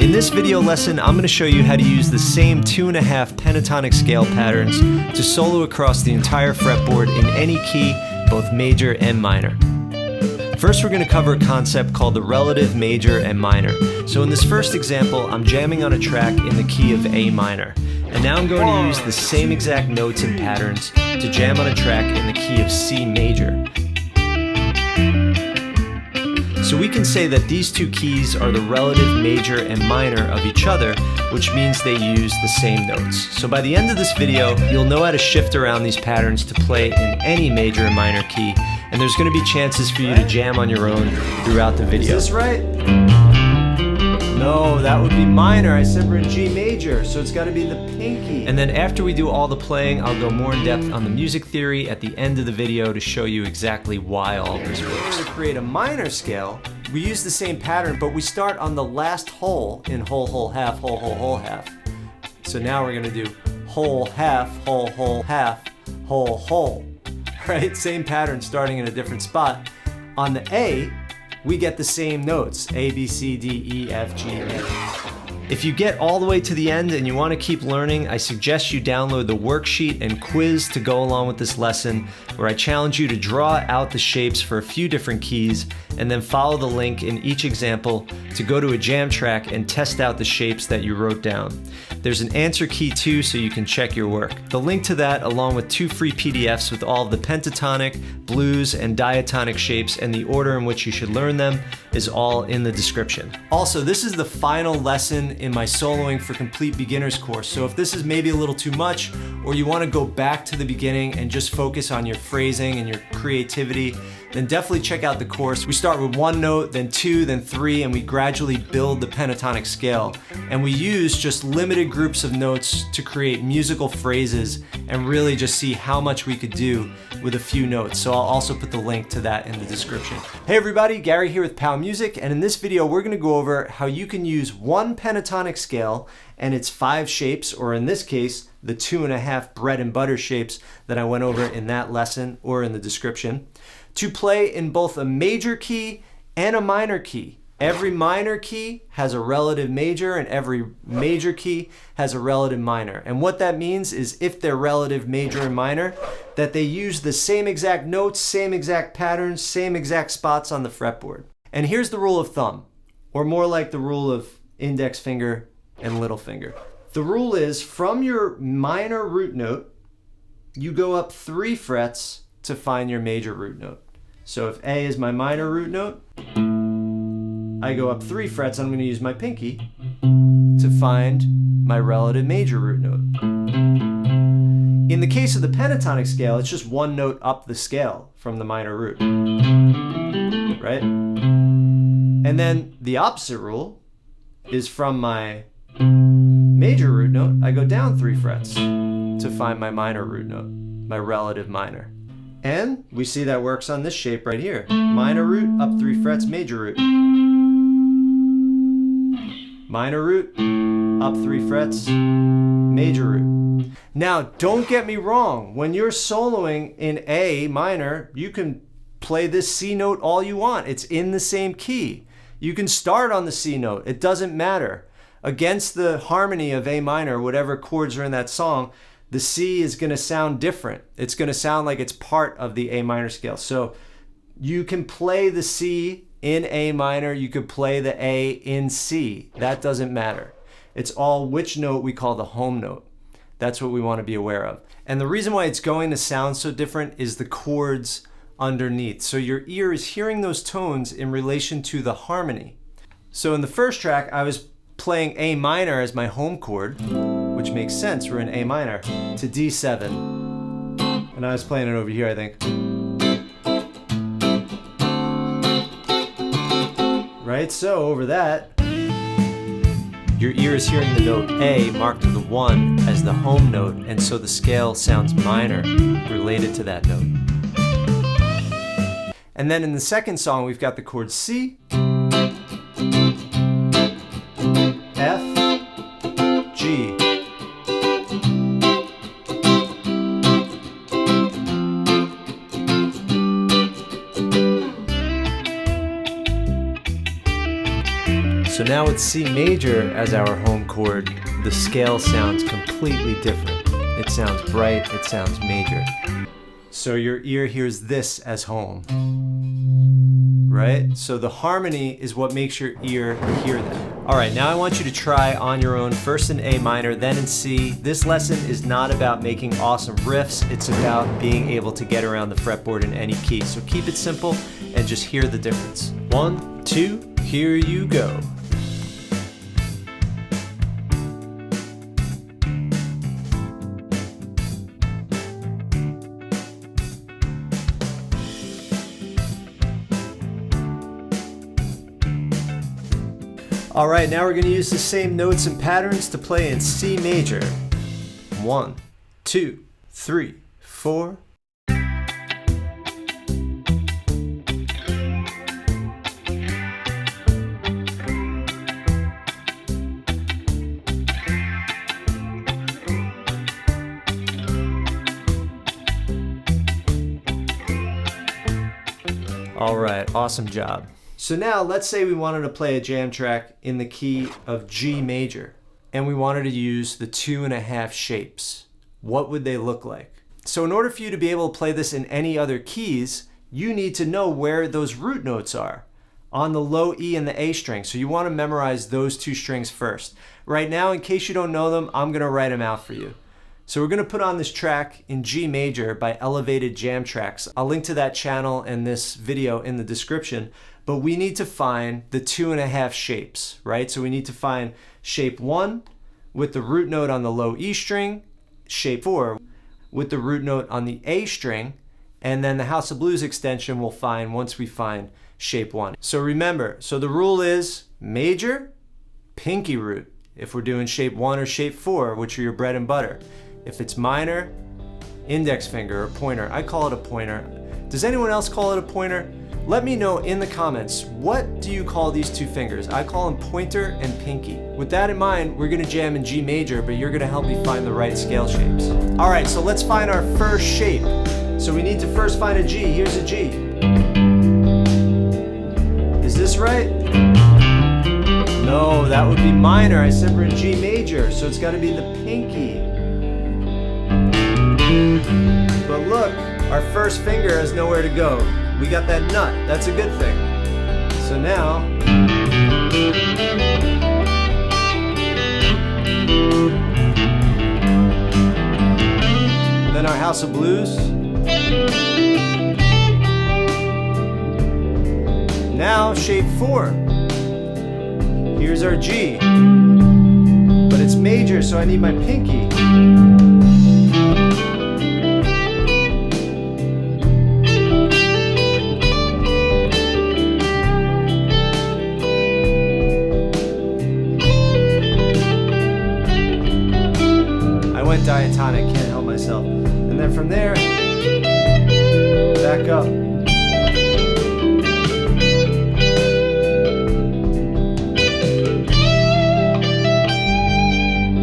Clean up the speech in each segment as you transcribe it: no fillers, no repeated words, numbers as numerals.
In this video lesson, I'm going to show you how to use the same 2.5 pentatonic scale patterns to solo across the entire fretboard in any key, both major and minor. First, we're going to cover a concept called the relative major and minor. So in this first example, I'm jamming on a track in the key of A minor. And now I'm going to use the same exact notes and patterns to jam on a track in the key of C major. So we can say that these two keys are the relative major and minor of each other, which means they use the same notes. So by the end of this video, you'll know how to shift around these patterns to play in any major and minor key, and there's going to be chances for you to jam on your own throughout the video. Is this right? No, that would be minor. I said we're in G major, so it's got to be the pinky. And then after we do all the playing, I'll go more in depth on the music theory at the end of the video to show you exactly why all this works. To create a minor scale, we use the same pattern, but we start on the last whole in whole, whole, half, whole, whole, whole, half. So now we're going to do whole, half, whole, half, whole, whole. Right? Same pattern starting in a different spot. On the A, we get the same notes, A, B, C, D, E, F, G, A. If you get all the way to the end and you want to keep learning, I suggest you download the worksheet and quiz to go along with this lesson, where I challenge you to draw out the shapes for a few different keys and then follow the link in each example to go to a jam track and test out the shapes that you wrote down. There's an answer key too, so you can check your work. The link to that, along with 2 free PDFs with all of the pentatonic, blues, and diatonic shapes and the order in which you should learn them, is all in the description. Also, this is the final lesson in my Soloing for Complete Beginners course, so if this is maybe a little too much, or you want to go back to the beginning and just focus on your phrasing and your creativity, then definitely check out the course. We start with 1 note, then 2, then 3, and we gradually build the pentatonic scale. And we use just limited groups of notes to create musical phrases and really just see how much we could do with a few notes. So I'll also put the link to that in the description. Hey everybody, Gary here with Pow Music, and in this video we're gonna go over how you can use one pentatonic scale and its 5 shapes, or in this case, the 2.5 bread and butter shapes that I went over in that lesson or in the description, to play in both a major key and a minor key. Every minor key has a relative major and every major key has a relative minor. And what that means is if they're relative major and minor, that they use the same exact notes, same exact patterns, same exact spots on the fretboard. And here's the rule of thumb, or more like the rule of index finger and little finger. The rule is from your minor root note, you go up 3 frets to find your major root note. So if A is my minor root note, I go up 3 frets, I'm going to use my pinky to find my relative major root note. In the case of the pentatonic scale, it's just 1 note up the scale from the minor root, right? And then the opposite rule is from my major root note, I go down 3 frets to find my minor root note, my relative minor. And we see that works on this shape right here. Minor root, up 3 frets, major root. Minor root, up 3 frets, major root. Now, don't get me wrong. When you're soloing in A minor, you can play this C note all you want. It's in the same key. You can start on the C note. It doesn't matter. Against the harmony of A minor, whatever chords are in that song, the C is going to sound different. It's going to sound like it's part of the A minor scale. So you can play the C in A minor, you could play the A in C. That doesn't matter. It's all which note we call the home note. That's what we want to be aware of. And the reason why it's going to sound so different is the chords underneath. So your ear is hearing those tones in relation to the harmony. So in the first track, I was playing A minor as my home chord, which makes sense, we're in A minor, to D7. And I was playing it over here, I think. Right, so over that, your ear is hearing the note A marked with a 1 as the home note, and so the scale sounds minor related to that note. And then in the second song, we've got the chord C, F, G. So now with C major as our home chord, the scale sounds completely different. It sounds bright, it sounds major. So your ear hears this as home, right? So the harmony is what makes your ear hear that. All right, now I want you to try on your own, first in A minor, then in C. This lesson is not about making awesome riffs, it's about being able to get around the fretboard in any key. So keep it simple and just hear the difference. 1, 2, here you go. All right, now we're going to use the same notes and patterns to play in C major. 1, 2, 3, 4. All right, awesome job. So now let's say we wanted to play a jam track in the key of G major and we wanted to use the 2.5 shapes. What would they look like? So in order for you to be able to play this in any other keys, you need to know where those root notes are on the low E and the A string. So you want to memorize those two strings first. Right now, in case you don't know them, I'm going to write them out for you. So we're going to put on this track in G major by Elevated Jam Tracks. I'll link to that channel and this video in the description. But we need to find the 2.5 shapes, right? So we need to find shape 1 with the root note on the low E string, shape 4 with the root note on the A string, and then the House of Blues extension we'll find once we find shape 1. So remember, so the rule is major, pinky root, if we're doing shape 1 or shape 4, which are your bread and butter. If it's minor, index finger or pointer. I call it a pointer. Does anyone else call it a pointer? Let me know in the comments, what do you call these two fingers? I call them pointer and pinky. With that in mind, we're gonna jam in G major, but you're gonna help me find the right scale shapes. All right, so let's find our first shape. So we need to first find a G. Here's a G. Is this right? No, that would be minor. I said we're in G major, so it's gotta be the pinky. But look, our first finger has nowhere to go. We got that nut. That's a good thing. So now, then our House of Blues. Now shape 4. Here's our G. But it's major, so I need my pinky. Diatonic, can't help myself. And then from there, back up.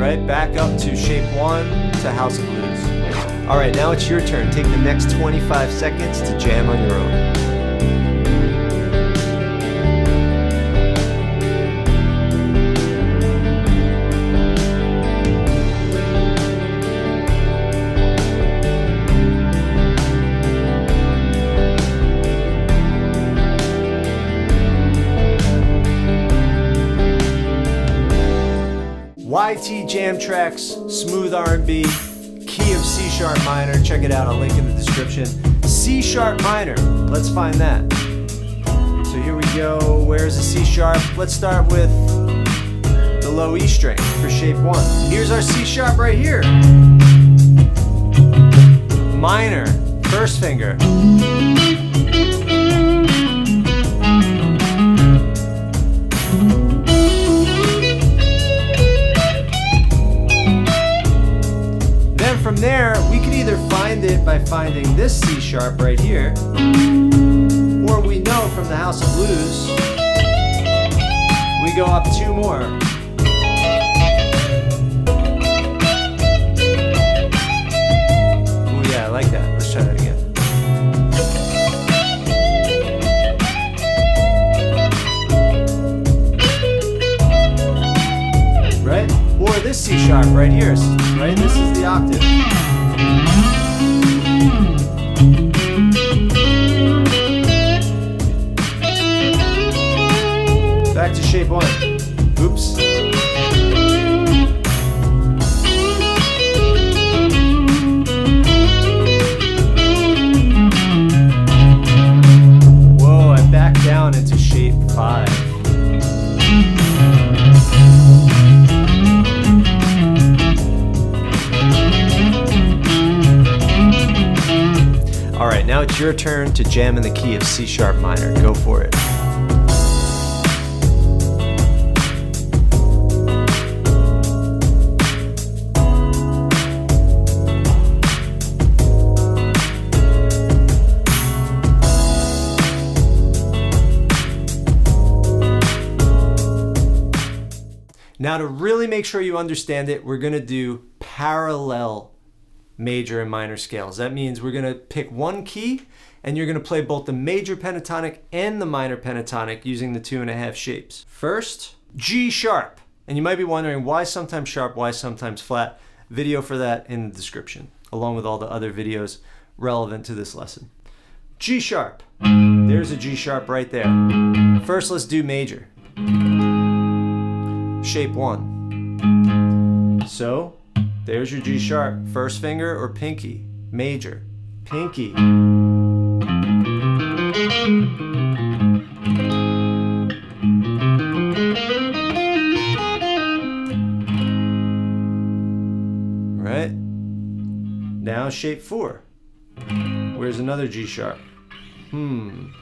Right, back up to shape 1 to House of Blues. All right, now it's your turn. Take the next 25 seconds to jam on your own. YT Jam Tracks, smooth R&B, key of C sharp minor. Check it out, I'll link in the description. C sharp minor, let's find that. So here we go, where's the C sharp? Let's start with the low E string for shape 1. Here's our C sharp right here. Minor, first finger. From there, we can either find it by finding this C sharp right here, or we know from the House of Blues, we go up 2 more. Oh yeah, I like that. Let's try that again. C sharp right here, right? This is the octave. Back to shape 1. Oops. Whoa, I backed down into shape 5. All right, now it's your turn to jam in the key of C sharp minor. Go for it. Now to really make sure you understand it, we're going to do parallel major and minor scales. That means we're going to pick one key and you're going to play both the major pentatonic and the minor pentatonic using the 2.5 shapes. First, G sharp. And you might be wondering why sometimes sharp, why sometimes flat. Video for that in the description, along with all the other videos relevant to this lesson. G sharp. There's a G sharp right there. First, let's do major. Shape 1. So, there's your G sharp. First finger or pinky. Major. Pinky. Right? Now shape 4. Where's another G sharp? Boom.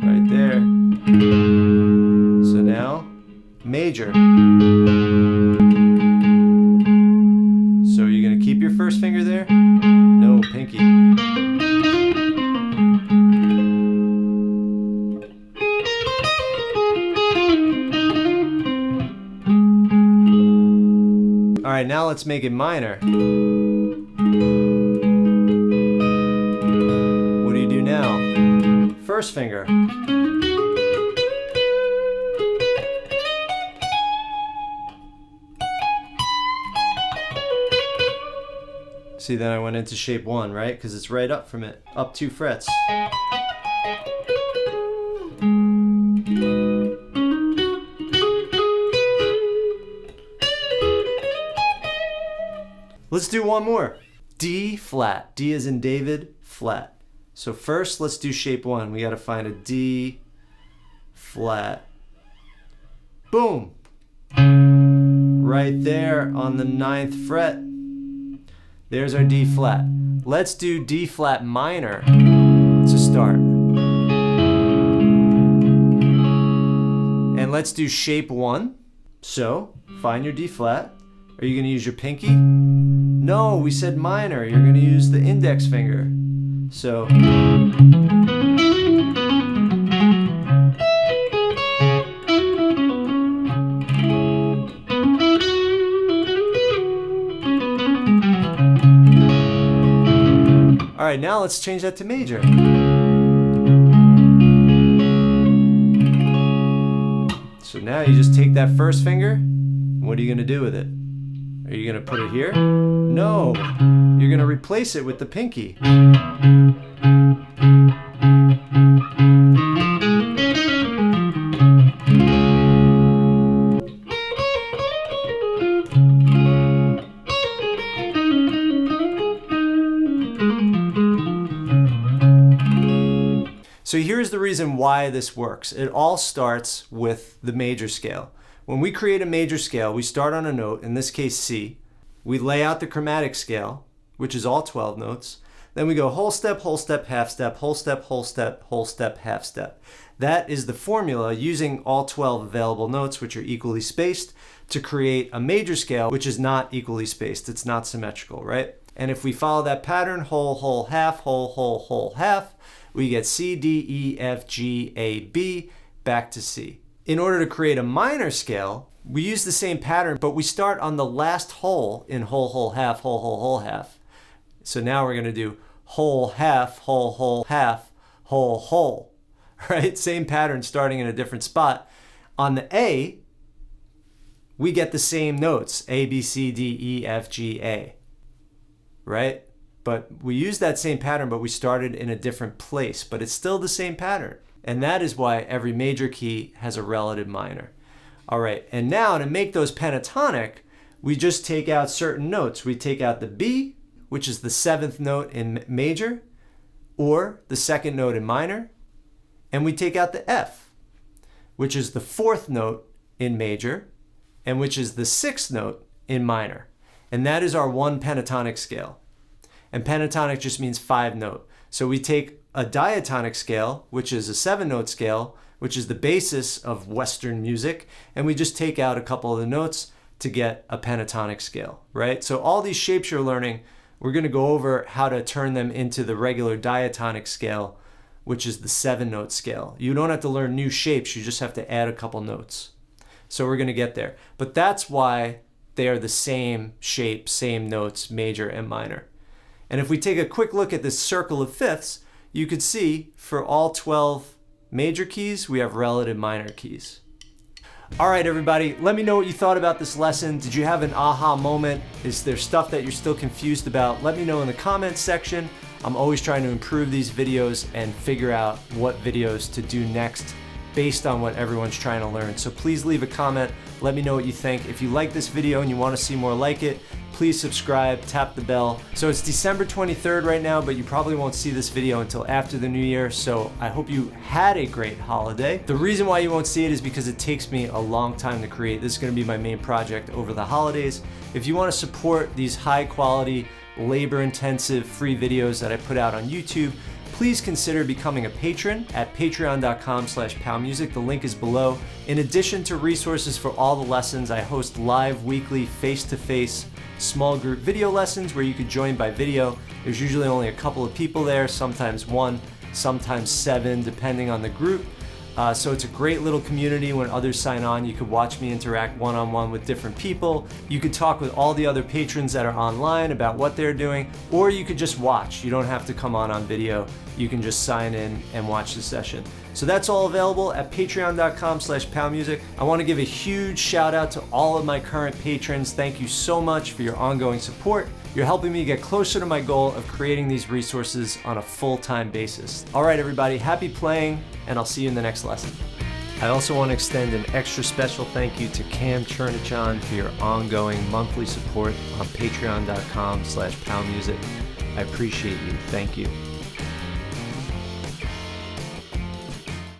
Right there. So now, major. So you're going to keep your first finger there? No, pinky. All right, now let's make it minor. What do you do now? First finger. See, then I went into shape 1, right? Because it's right up from it. Up 2 frets. Let's do one more. D flat. D as in David, flat. So first, let's do shape 1. We got to find a D flat. Boom. Right there on the 9th fret. There's our D flat. Let's do D flat minor to start. And let's do shape 1. So, find your D flat. Are you going to use your pinky? No, we said minor. You're going to use the index finger. So, all right, now let's change that to major. So now you just take that first finger. What are you going to do with it? Are you going to put it here? No, you're going to replace it with the pinky. So here's the reason why this works. It all starts with the major scale. When we create a major scale, we start on a note, in this case C. We lay out the chromatic scale, which is all 12 notes. Then we go whole step, half step, whole step, half step. That is the formula using all 12 available notes, which are equally spaced, to create a major scale, which is not equally spaced. It's not symmetrical, right? And if we follow that pattern, whole, half, half, we get C, D, E, F, G, A, B, back to C. In order to create a minor scale, we use the same pattern, but we start on the last whole in whole, half, whole, half. So now we're going to do whole, half, half, whole, right? Same pattern starting in a different spot. On the A, we get the same notes, A, B, C, D, E, F, G, A, right? But we use that same pattern, but we started in a different place, but it's still the same pattern. And that is why every major key has a relative minor. All right, and now to make those pentatonic, we just take out certain notes. We take out the B, which is the 7th note in major, or the 2nd note in minor, and we take out the F, which is the 4th note in major, and which is the 6th note in minor. And that is our one pentatonic scale. And pentatonic just means 5 note. So we take a diatonic scale, which is a 7-note scale, which is the basis of Western music, and we just take out a couple of the notes to get a pentatonic scale, right? So all these shapes you're learning, we're going to go over how to turn them into the regular diatonic scale, which is the 7-note scale. You don't have to learn new shapes, you just have to add a couple notes. So we're going to get there. But that's why they are the same shape, same notes, major and minor. And if we take a quick look at this circle of fifths, you could see for all 12 major keys, we have relative minor keys. All right, everybody, let me know what you thought about this lesson. Did you have an aha moment? Is there stuff that you're still confused about? Let me know in the comments section. I'm always trying to improve these videos and figure out what videos to do next based on what everyone's trying to learn. So please leave a comment. Let me know what you think. If you like this video and you want to see more like it, please subscribe, tap the bell. So it's December 23rd right now, but you probably won't see this video until after the new year. So I hope you had a great holiday. The reason why you won't see it is because it takes me a long time to create. This is going to be my main project over the holidays. If you want to support these high quality, labor-intensive free videos that I put out on YouTube, please consider becoming a patron at patreon.com/powmusic. The link is below. In addition to resources for all the lessons, I host live weekly face-to-face small group video lessons where you could join by video. There's usually only a couple of people there, sometimes 1, sometimes 7, depending on the group. So it's a great little community. When others sign on, you could watch me interact one-on-one with different people. You could talk with all the other patrons that are online about what they're doing, or you could just watch. You don't have to come on video. You can just sign in and watch the session. So that's all available at patreon.com/powmusic. I want to give a huge shout out to all of my current patrons. Thank you so much for your ongoing support. You're helping me get closer to my goal of creating these resources on a full-time basis. All right, everybody, happy playing, and I'll see you in the next lesson. I also want to extend an extra special thank you to Cam Chernachon for your ongoing monthly support on patreon.com/powmusic. I appreciate you. Thank you.